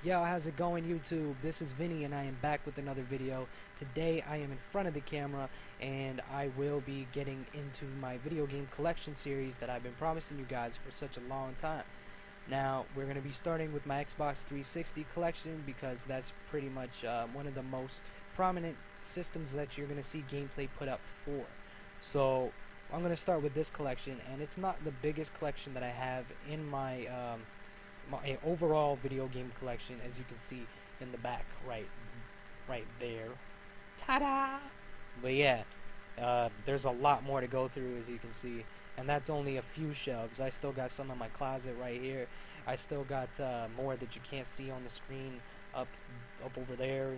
Yo, how's it going, YouTube? This is Vinny and I am back with another video. Today I am in front of the camera and I will be getting into my video game collection series that I've been promising you guys for such a long time. Now, we're going to be starting with my Xbox 360 collection because that's pretty much one of the most prominent systems that you're going to see gameplay put up for. So, I'm going to start with this collection, and it's not the biggest collection that I have in my my overall video game collection, as you can see in the back right there. Ta-da! But yeah, there's a lot more to go through, as you can see, and that's only a few shelves. I still got some in my closet right here. I still got more that you can't see on the screen up over there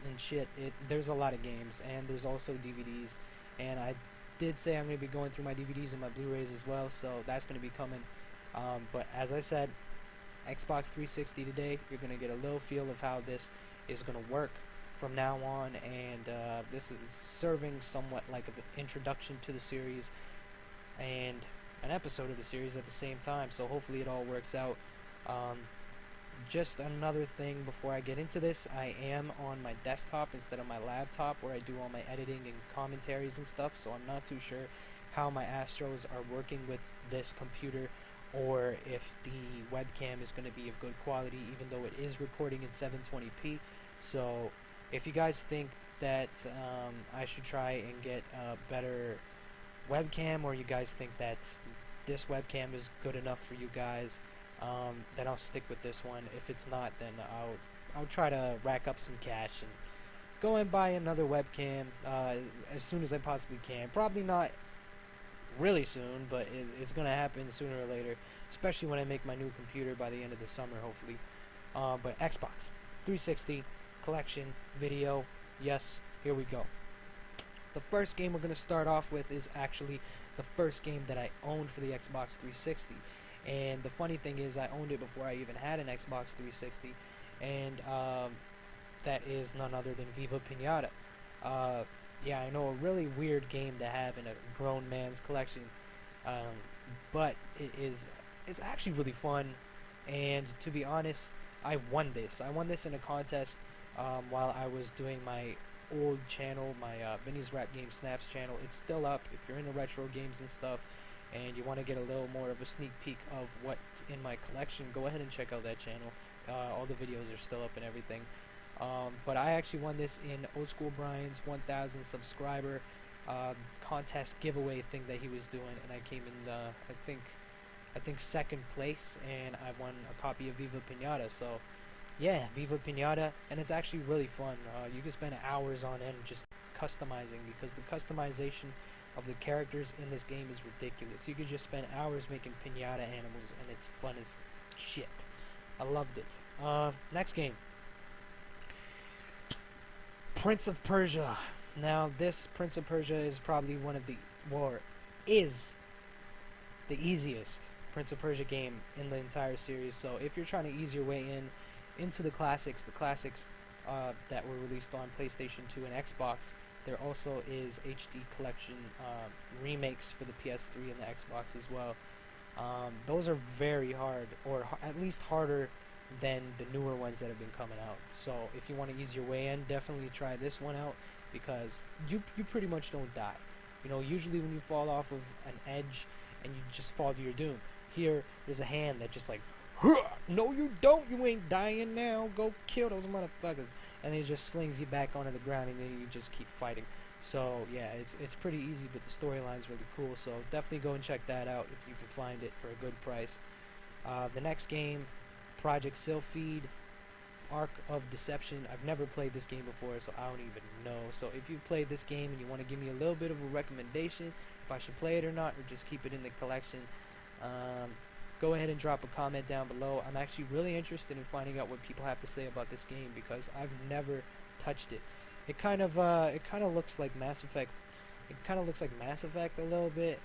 and shit. There's a lot of games, and there's also DVDs, and I did say I'm going to be going through my DVDs and my Blu-rays as well, so that's going to be coming. But as I said, Xbox 360 today, you're going to get a little feel of how this is going to work from now on, and this is serving somewhat like an introduction to the series and an episode of the series at the same time, so hopefully it all works out. Just another thing before I get into this, I am on my desktop instead of my laptop where I do all my editing and commentaries and stuff, so I'm not too sure how my Astros are working with this computer, or if the webcam is going to be of good quality, even though it is recording in 720p. So if you guys think that I should try and get a better webcam, or you guys think that this webcam is good enough for you guys, then I'll stick with this one. If it's not, then I'll try to rack up some cash and go and buy another webcam as soon as I possibly can. Probably not really soon, but it's gonna happen sooner or later, especially when I make my new computer by the end of the summer, hopefully. But Xbox 360 collection video, yes, here we go. The first game we're gonna start off with is actually the first game that I owned for the Xbox 360, and the funny thing is I owned it before I even had an Xbox 360, and that is none other than Viva Pinata. Yeah, I know, a really weird game to have in a grown man's collection, but it's actually really fun, and to be honest, I won this. I won this in a contest while I was doing my old channel, my Vinny's Rap Game Snaps channel. It's still up if you're into retro games and stuff, and you want to get a little more of a sneak peek of what's in my collection. Go ahead and check out that channel. All the videos are still up and everything. But I actually won this in Old School Brian's 1,000 subscriber contest giveaway thing that he was doing, and I came in I think second place, and I won a copy of Viva Pinata. So yeah, Viva Pinata, and it's actually really fun. You can spend hours on end just customizing, because the customization of the characters in this game is ridiculous. You could just spend hours making pinata animals, and it's fun as shit. I loved it. Next game, Prince of Persia. Now, this Prince of Persia is probably one of is the easiest Prince of Persia game in the entire series. So if you're trying to ease your way into the classics that were released on PlayStation 2 and Xbox, there also is HD collection remakes for the PS3 and the Xbox as well. Those are very hard, or at least harder than the newer ones that have been coming out. So if you want to ease your way in, definitely try this one out, because you pretty much don't die. You know, usually when you fall off of an edge and you just fall to your doom, here there's a hand that just like, no you don't, you ain't dying now, go kill those motherfuckers, and it just slings you back onto the ground, and then you just keep fighting. So yeah, it's pretty easy, but the storyline's really cool, so definitely go and check that out if you can find it for a good price. The next game, Project Sylphid, Arc of Deception. I've never played this game before, so I don't even know. So if you've played this game and you want to give me a little bit of a recommendation if I should play it or not, or just keep it in the collection, go ahead and drop a comment down below. I'm actually really interested in finding out what people have to say about this game, because I've never touched it. It kind of looks like Mass Effect. It kind of looks like Mass Effect a little bit,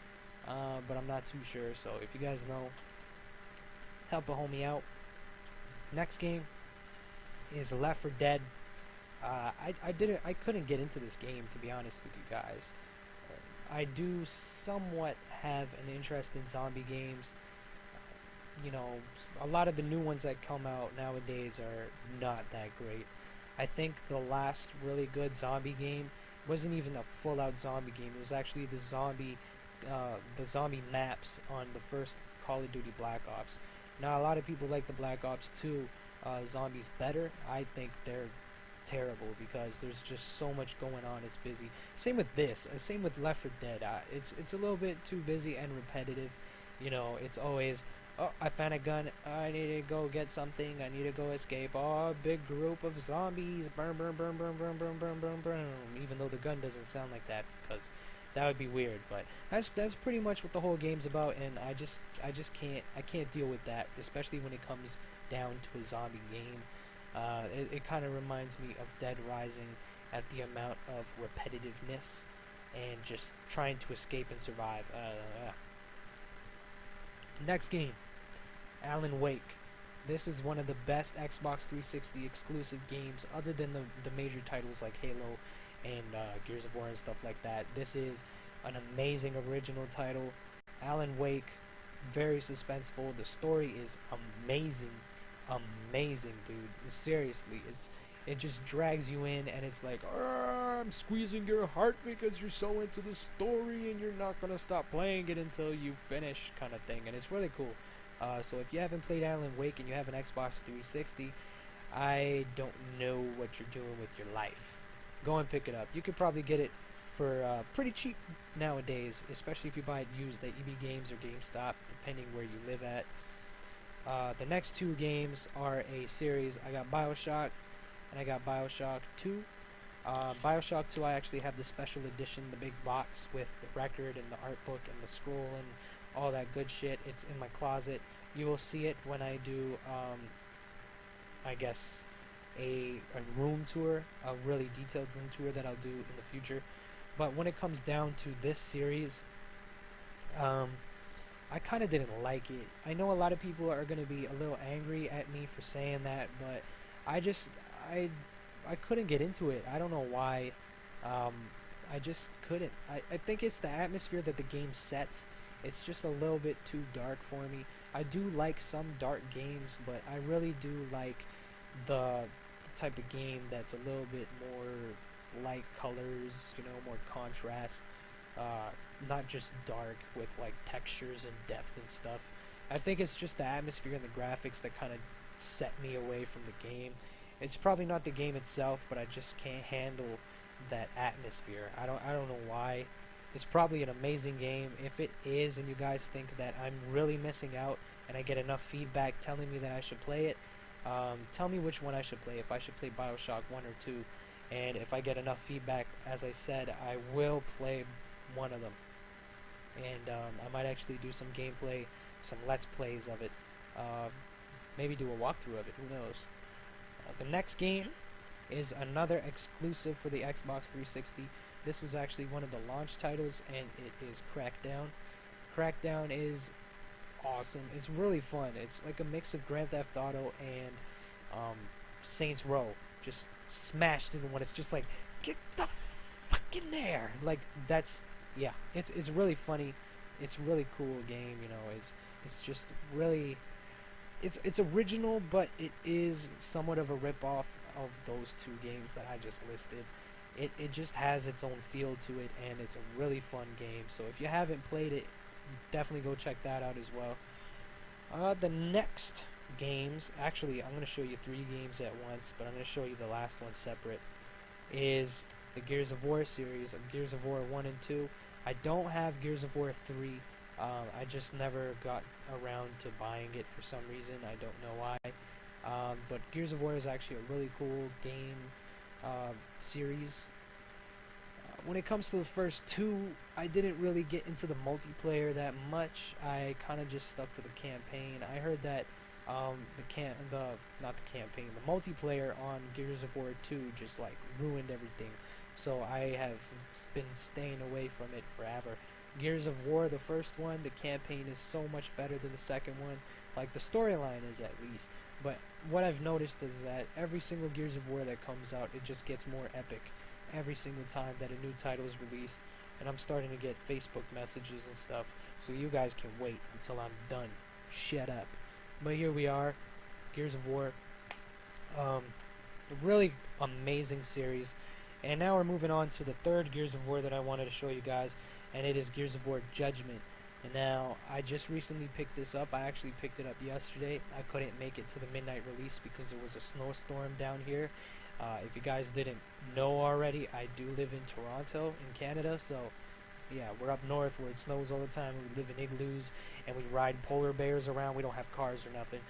but I'm not too sure. So if you guys know, help a homie out. Next game is Left 4 Dead. I couldn't get into this game, to be honest with you guys. I do somewhat have an interest in zombie games. you know, a lot of the new ones that come out nowadays are not that great. I think the last really good zombie game wasn't even a full-out zombie game. It was actually the zombie maps on the first Call of Duty Black Ops. Now, a lot of people like the Black Ops 2 zombies better. I think they're terrible because there's just so much going on. It's busy. Same with this. Same with Left 4 Dead. It's a little bit too busy and repetitive. You know, it's always, oh, I found a gun. I need to go get something. I need to go escape. Oh, big group of zombies. Burn, burn, burn, burn, burn, burn, burn, burn, burn. Even though the gun doesn't sound like that, because that would be weird. But that's pretty much what the whole game's about, and I just can't deal with that, especially when it comes down to a zombie game. It kind of reminds me of Dead Rising at the amount of repetitiveness and just trying to escape and survive. Next game, Alan Wake. This is one of the best Xbox 360 exclusive games, other than the major titles like Halo and Gears of War and stuff like that. This is an amazing original title. Alan Wake, very suspenseful. The story is amazing, dude. Seriously, it just drags you in, and it's like, I'm squeezing your heart because you're so into the story, and you're not gonna stop playing it until you finish, kind of thing. And it's really cool. So if you haven't played Alan Wake and you have an Xbox 360, I don't know what you're doing with your life. Go and pick it up. You could probably get it for pretty cheap nowadays, especially if you buy it used at EB Games or GameStop, depending where you live at. The next two games are a series. I got Bioshock, and I got Bioshock 2. Bioshock 2, I actually have the special edition, the big box with the record and the art book and the scroll and all that good shit. It's in my closet. You will see it when I do, I guess, a room tour, a really detailed room tour that I'll do in the future. But when it comes down to this series, I kind of didn't like it. I know a lot of people are going to be a little angry at me for saying that, but I couldn't get into it. I don't know why. I just couldn't. I think it's the atmosphere that the game sets. It's just a little bit too dark for me. I do like some dark games, but I really do like the type of game that's a little bit more light colors, you know, more contrast. Not just dark with like textures and depth and stuff. I think it's just the atmosphere and the graphics that kind of set me away from the game. It's probably not the game itself, but I just can't handle that atmosphere. I don't know why. It's probably an amazing game. If it is, and you guys think that I'm really missing out, and I get enough feedback telling me that I should play it, tell me which one I should play. If I should play Bioshock 1 or 2, and if I get enough feedback, as I said, I will play one of them. And I might actually do some gameplay, some let's plays of it. Maybe do a walkthrough of it, who knows. The next game is another exclusive for the Xbox 360. This was actually one of the launch titles, and it is Crackdown. Crackdown is awesome. It's really fun. It's like a mix of Grand Theft Auto and Saints Row, just smashed into one. It's just like, get the fuck in there! Like, that's, yeah, it's really funny. It's a really cool game, you know. It's just really, it's original, but it is somewhat of a rip-off of those two games that I just listed. It just has its own feel to it, and it's a really fun game. So if you haven't played it, definitely go check that out as well. The next games, actually I'm going to show you 3 games at once, but I'm going to show you the last one separate, is the Gears of War series of Gears of War 1 and 2. I don't have Gears of War 3. I just never got around to buying it for some reason. I don't know why. But Gears of War is actually a really cool game series. When it comes to the first 2, I didn't really get into the multiplayer that much. I kind of just stuck to the campaign. I heard that the multiplayer on Gears of War 2 just like ruined everything. So I have been staying away from it forever. Gears of War, the first one, the campaign is so much better than the second one. Like, the storyline is, at least. But what I've noticed is that every single Gears of War that comes out, it just gets more epic every single time that a new title is released. And I'm starting to get Facebook messages and stuff, so you guys can wait until I'm done. Shut up. But here we are, Gears of War. A really amazing series. And now we're moving on to the third Gears of War that I wanted to show you guys, and it is Gears of War Judgment. And now, I just recently picked this up. I actually picked it up yesterday. I couldn't make it to the midnight release because there was a snowstorm down here. If you guys didn't know already, I do live in Toronto, in Canada, so yeah, we're up north where it snows all the time. We live in igloos, and we ride polar bears around. We don't have cars or nothing.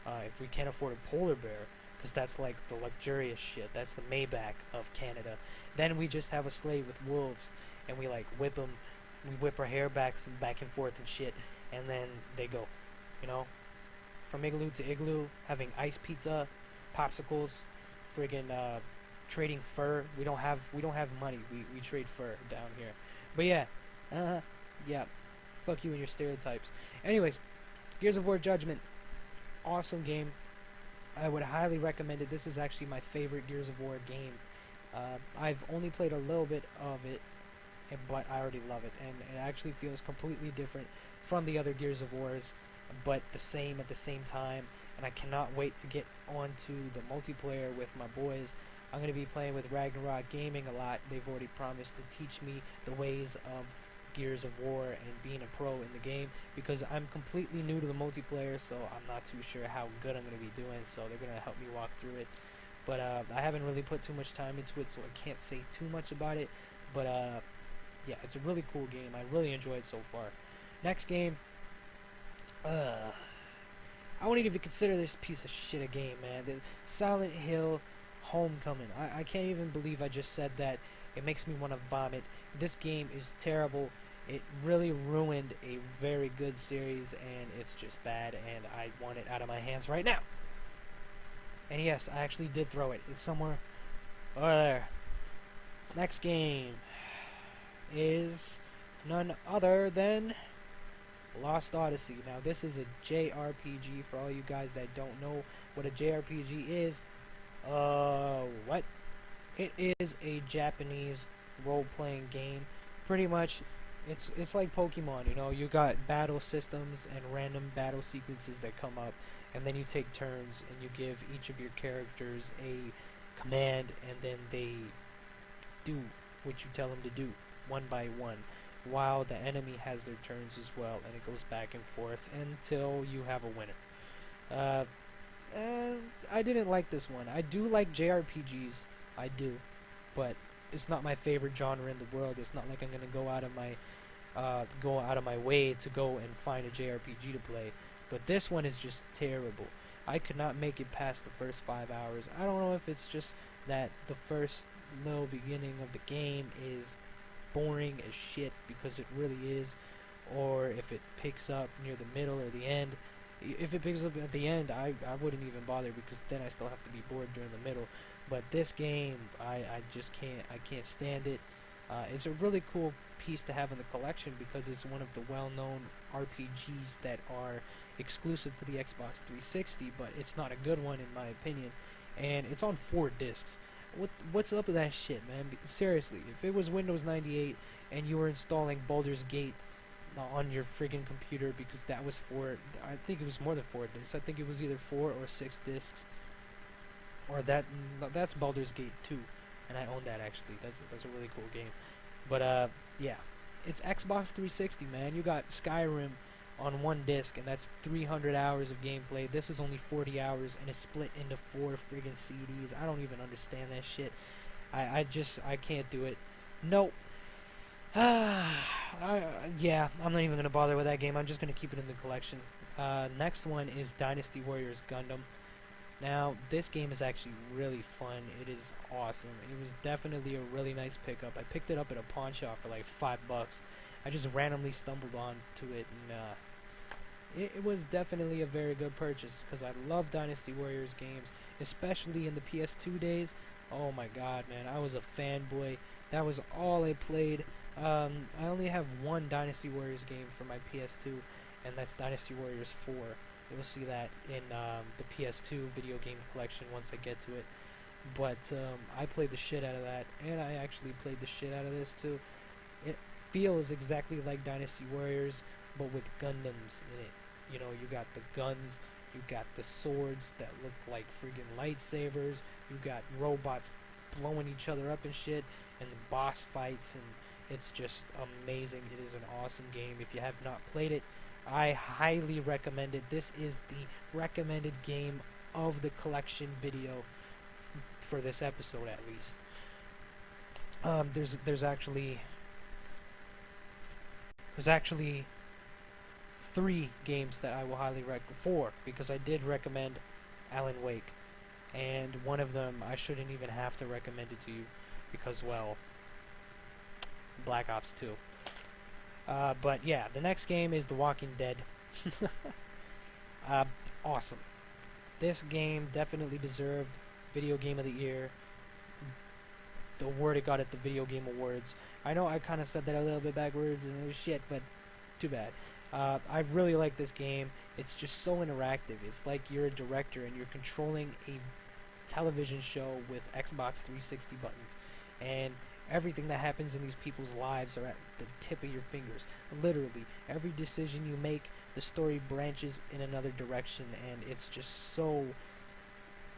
If we can't afford a polar bear, because that's like the luxurious shit, that's the Maybach of Canada, then we just have a sleigh with wolves, and we like whip them. We whip our hair back and forth and shit, and then they go, you know, from igloo to igloo, having ice pizza, popsicles, friggin' trading fur. We don't have money. We trade fur down here. But yeah, yeah, fuck you and your stereotypes. Anyways, Gears of War Judgment, awesome game. I would highly recommend it. This is actually my favorite Gears of War game. I've only played a little bit of it, but I already love it, and it actually feels completely different from the other Gears of Wars, but the same at the same time. And I cannot wait to get onto the multiplayer with my boys. I'm going to be playing with Ragnarok Gaming a lot. They've already promised to teach me the ways of Gears of War and being a pro in the game, because I'm completely new to the multiplayer, so I'm not too sure how good I'm going to be doing, so they're going to help me walk through it. But I haven't really put too much time into it, so I can't say too much about it. But yeah, it's a really cool game. I really enjoyed it so far. Next game, I won't even consider this piece of shit a game, man. The Silent Hill Homecoming. I can't even believe I just said that. It makes me want to vomit. This game is terrible. It really ruined a very good series, and it's just bad, and I want it out of my hands right now. And yes, I actually did throw it. It's somewhere over there. Next game is none other than Lost Odyssey. Now, this is a JRPG. For all you guys that don't know what a JRPG is, what? It is a Japanese role-playing game. Pretty much, it's like Pokemon. You know, you got battle systems and random battle sequences that come up, and then you take turns and you give each of your characters a command, and then they do what you tell them to do, one by one, while the enemy has their turns as well, and it goes back and forth until you have a winner. I didn't like this one. I do like JRPGs, I do, but it's not my favorite genre in the world. It's not like I'm gonna go out of my way to go and find a JRPG to play. But this one is just terrible. I could not make it past the first 5 hours. I don't know if it's just that the first little beginning of the game is boring as shit, because it really is, or if it picks up near the middle or the end. If it picks up at the end, I wouldn't even bother, because then I still have to be bored during the middle. But this game, I just can't stand it. It's a really cool piece to have in the collection, because it's one of the well-known RPGs that are exclusive to the Xbox 360, but it's not a good one in my opinion. And it's on 4 discs. What's up with that shit, man? Seriously, if it was Windows 98 and you were installing Baldur's Gate on your friggin' computer, because that was 4, I think it was more than 4 discs. I think it was either 4 or 6 discs. Or that's Baldur's Gate 2, and I own that actually. That's a really cool game. But yeah, it's Xbox 360, man. You got Skyrim on 1 disc, and that's 300 hours of gameplay. This is only 40 hours, and it's split into 4 friggin' CDs. I don't even understand that shit. I can't do it. Nope. Yeah, I'm not even gonna bother with that game. I'm just gonna keep it in the collection. Next one is Dynasty Warriors Gundam. Now, this game is actually really fun. It is awesome. It was definitely a really nice pickup. I picked it up at a pawn shop for like $5. I just randomly stumbled onto it, and it was definitely a very good purchase, because I love Dynasty Warriors games, especially in the PS2 days. Oh my god, man, I was a fanboy. That was all I played. I only have 1 Dynasty Warriors game for my PS2, and that's Dynasty Warriors 4. You'll see that in the PS2 video game collection once I get to it. But I played the shit out of that, and I actually played the shit out of this too. It feels exactly like Dynasty Warriors, but with Gundams in it. You know, you got the guns, You got the swords that look like friggin' lightsabers. You got robots blowing each other up and shit, and the boss fights, and it's just amazing. It is an awesome game. If you have not played it, I highly recommend it. This is the recommended game of the collection video for this episode, at least. There's actually 3 games that I will highly recommend. 4, because I did recommend Alan Wake, and one of them I shouldn't even have to recommend it to you because, well, Black Ops 2. But yeah, the next game is The Walking Dead. Awesome. This game definitely deserved Video Game of the Year. The award it got at the Video Game Awards. I know I kind of said that a little bit backwards and it was shit, but too bad. I really like this game. It's just so interactive. It's like you're a director and you're controlling a television show with Xbox 360 buttons, and everything that happens in these people's lives are at the tip of your fingers. Literally, every decision you make, the story branches in another direction, and it's just so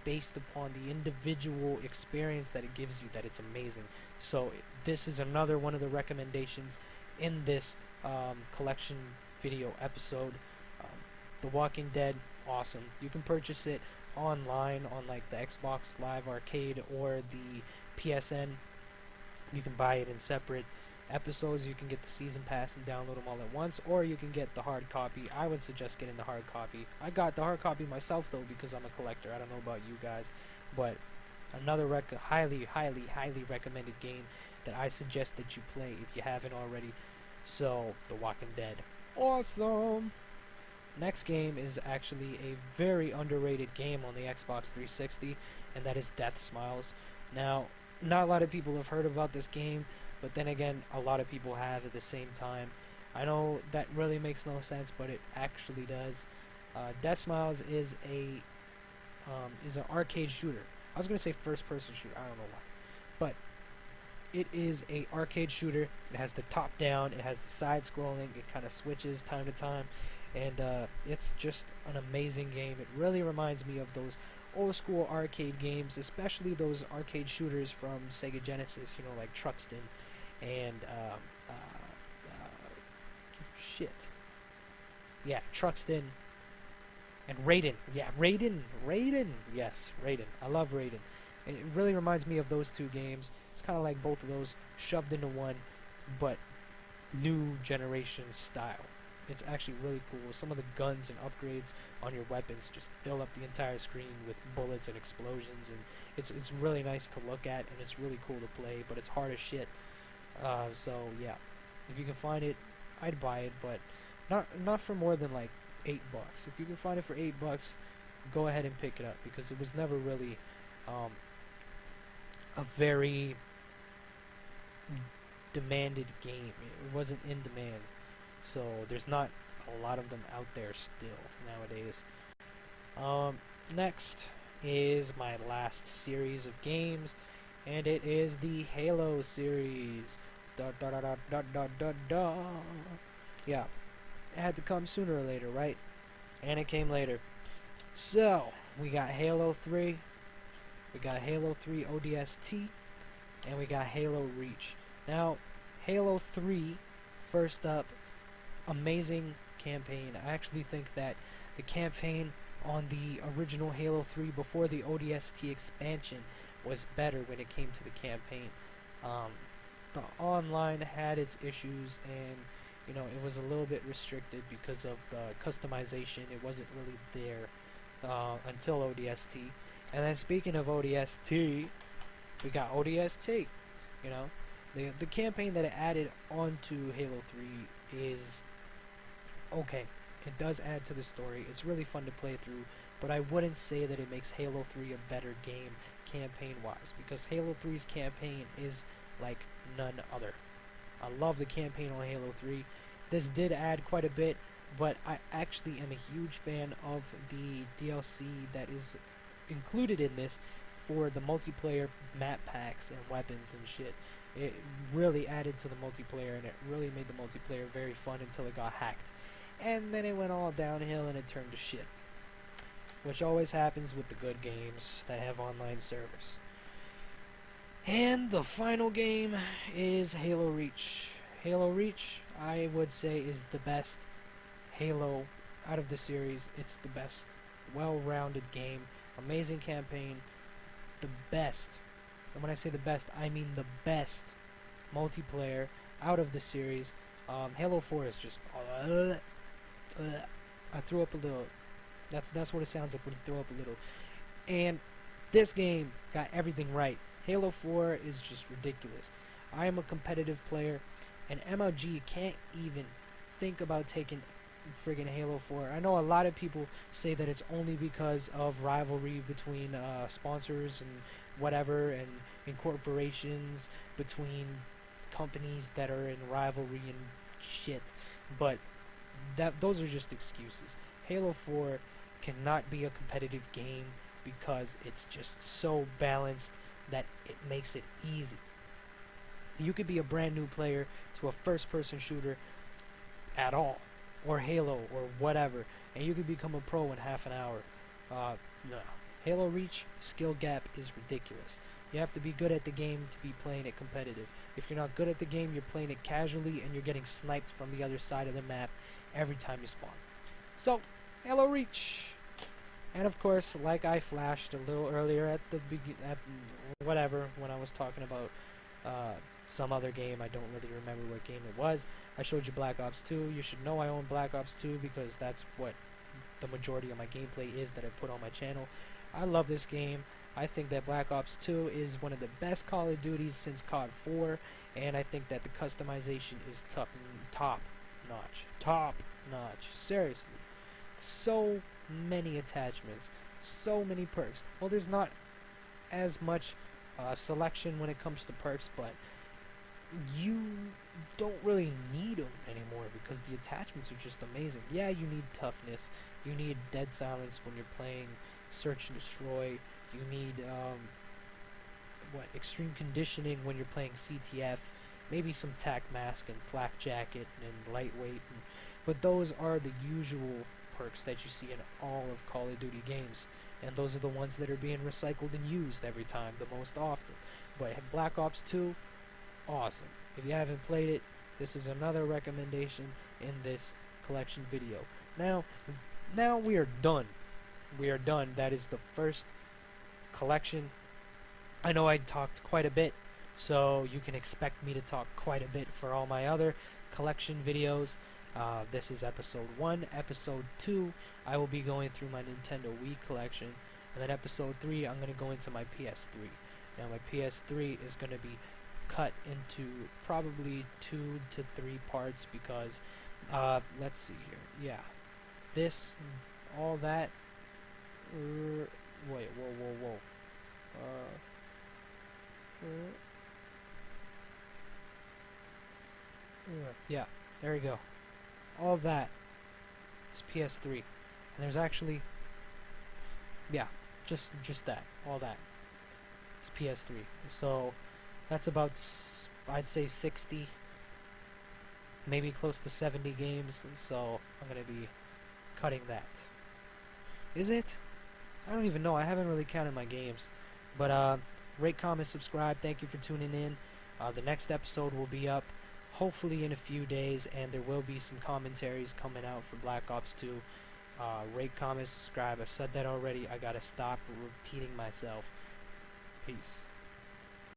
based upon the individual experience that it gives you that it's amazing. So this is another one of the recommendations in this collection video episode. The Walking Dead, awesome. You can purchase it online on like the Xbox Live Arcade or the PSN. You can buy it in separate episodes. You can get the season pass and download them all at once, or you can get the hard copy. I would suggest getting the hard copy. I got the hard copy myself though because I'm a collector. I don't know about you guys, but another highly recommended game that I suggest that you play if you haven't already. So, The Walking Dead, awesome. Next game is actually a very underrated game on the Xbox 360, and that is Deathsmiles. Now, not a lot of people have heard about this game, but then again, a lot of people have at the same time. I know that really makes no sense, but it actually does. Deathsmiles is an arcade shooter. I was gonna say first-person shooter. I don't know why, but it is a arcade shooter. It has the top-down. It has the side-scrolling. It kind of switches time to time, and it's just an amazing game. It really reminds me of those old-school arcade games, especially those arcade shooters from Sega Genesis. You know, like Truxton and Truxton and Raiden. Yeah, Raiden. Yes, Raiden. I love Raiden. It really reminds me of those 2 games. It's kind of like both of those shoved into one, but new generation style. It's actually really cool. Some of the guns and upgrades on your weapons just fill up the entire screen with bullets and explosions, and it's really nice to look at, and it's really cool to play, but it's hard as shit. So yeah, if you can find it, I'd buy it, but not for more than like $8. If you can find it for $8, go ahead and pick it up, because it was never really a very demanded game. It wasn't in demand, so there's not a lot of them out there still nowadays. Next is my last series of games, and it is the Halo series. Yeah, it had to come sooner or later, right? And it came later. So we got Halo 3, we got Halo 3 ODST, and we got Halo Reach. Now, Halo 3, first up, amazing campaign. I actually think that the campaign on the original Halo 3 before the ODST expansion was better when it came to the campaign. The online had its issues, and you know, it was a little bit restricted because of the customization. It wasn't really there until ODST. And then speaking of ODST, we got ODST. You know, the campaign that it added onto Halo 3 is okay. It does add to the story. It's really fun to play through, but I wouldn't say that it makes Halo 3 a better game campaign-wise, because Halo 3's campaign is like none other. I love the campaign on Halo 3. This did add quite a bit, but I actually am a huge fan of the DLC that is included in this for the multiplayer map packs and weapons and shit. It really added to the multiplayer, and it really made the multiplayer very fun until it got hacked. And then it went all downhill and it turned to shit. which always happens with the good games that have online servers. And the final game is Halo Reach. Halo Reach, I would say, is the best Halo out of the series. It's the best well-rounded game, amazing campaign, the best, and when I say the best, I mean the best multiplayer out of the series. Halo 4 is just I threw up a little. That's what it sounds like when you throw up a little. And this game got everything right. Halo 4 is just ridiculous. I am a competitive player, and MLG can't even think about taking friggin' Halo 4. I know a lot of people say that it's only because of rivalry between sponsors and whatever, and in corporations, between companies that are in rivalry and shit, but those are just excuses. Halo 4 cannot be a competitive game because it's just so balanced that it makes it easy. You could be a brand new player to a first-person shooter at all, or Halo, or whatever, and you could become a pro in half an hour. No. Halo Reach, skill gap is ridiculous. You have to be good at the game to be playing it competitive. If you're not good at the game, you're playing it casually, and you're getting sniped from the other side of the map every time you spawn. So, Halo Reach. And of course, like I flashed a little earlier at the whatever, when I was talking about some other game, I don't really remember what game it was. I showed you Black Ops 2. You should know I own Black Ops 2 because that's what the majority of my gameplay is that I put on my channel. I love this game. I think that Black Ops 2 is one of the best Call of Duties since COD 4, and I think that the customization is top notch. Top notch. Seriously. So many attachments. So many perks. Well, there's not as much selection when it comes to perks, but you don't really need them anymore because the attachments are just amazing. Yeah, you need toughness. You need dead silence when you're playing Search and Destroy. You need extreme conditioning when you're playing CTF. Maybe some tac mask and flak jacket and lightweight. But those are the usual perks that you see in all of Call of Duty games. And those are the ones that are being recycled and used every time, the most often. But Black Ops 2, awesome. If you haven't played it, this is another recommendation in this collection video. Now we are done. We are done. That is the first collection. I know I talked quite a bit, so you can expect me to talk quite a bit for all my other collection videos. This is episode 1. Episode 2, I will be going through my Nintendo Wii collection. And then episode 3, I'm going to go into my PS3. Now my PS3 is going to be cut into probably 2 to 3 parts because, let's see here. Yeah. This, all that. Wait, whoa. Yeah, there we go. All of that is PS3, and there's actually, yeah, just that, all that is PS3. So that's about, I'd say 60, maybe close to 70 games. So I'm gonna be cutting that. Is it? I don't even know. I haven't really counted my games. But rate, comment, subscribe. Thank you for tuning in. The next episode will be up hopefully in a few days, and there will be some commentaries coming out for Black Ops 2. Rate, comment, subscribe. I've said that already. I gotta stop repeating myself. Peace.